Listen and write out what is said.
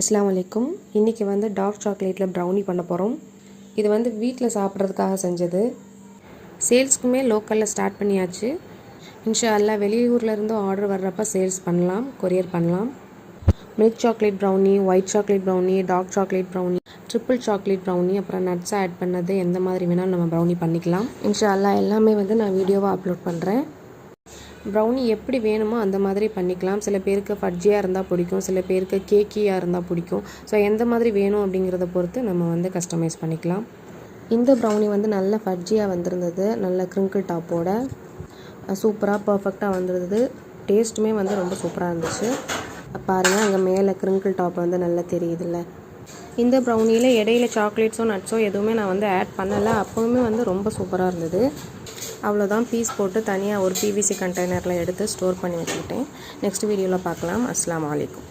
அஸ்ஸலாமு அலைக்கும். இன்றைக்கி வந்து டார்க் சாக்லேட்டில் ப்ரௌனி பண்ண போகிறோம். இது வந்து வீட்டில் சாப்பிட்றதுக்காக செஞ்சது. சேல்ஸ்க்குமே லோக்கலில் ஸ்டார்ட் பண்ணியாச்சு. இன்ஷா அல்லா வெளியூர்லேருந்தும் ஆர்டர் வர்றப்போ சேல்ஸ் பண்ணலாம், கொரியர் பண்ணலாம். Milk chocolate brownie, white chocolate brownie, dark chocolate brownie, triple chocolate brownie, அப்புறம் நட்ஸ் ஆட் பண்ணது எந்த மாதிரி வேணாலும் நம்ம ப்ரௌனி பண்ணிக்கலாம். இன்ஷா அல்லா எல்லாமே வந்து நான் வீடியோவாக அப்லோட் பண்ணுறேன். ப்ரௌனி எப்படி வேணுமோ அந்த மாதிரி பண்ணிக்கலாம். சில பேருக்கு ஃபட்ஜியாக இருந்தால் பிடிக்கும், சில பேருக்கு கேக்கியாக இருந்தால் பிடிக்கும். ஸோ எந்த மாதிரி வேணும் அப்படிங்கிறத பொறுத்து நம்ம வந்து கஸ்டமைஸ் பண்ணிக்கலாம். இந்த ப்ரௌனி வந்து நல்ல ஃபட்ஜியாக வந்திருந்தது, நல்ல க்ரிங்கிள் டாப்போட சூப்பராக பர்ஃபெக்டாக வந்திருந்தது. டேஸ்ட்டுமே வந்து ரொம்ப சூப்பராக இருந்துச்சு. பாருங்கள், அங்கே மேலே க்ரிங்கிள் டாப் வந்து நல்லா தெரியுதுல்ல. இந்த ப்ரௌனியில் இடையில சாக்லேட்ஸோ நட்ஸோ எதுவுமே நான் வந்து ஆட் பண்ணலை. அப்போவுமே வந்து ரொம்ப சூப்பராக இருந்தது. அவ்வளோதான், பீஸ் போட்டு தனியாக ஒரு பிவிசி கண்டெய்னரில் எடுத்து ஸ்டோர் பண்ணி வச்சுக்கிட்டேன். நெக்ஸ்ட் வீடியோவில் பார்க்கலாம். அஸ்ஸலாமு அலைக்கும்.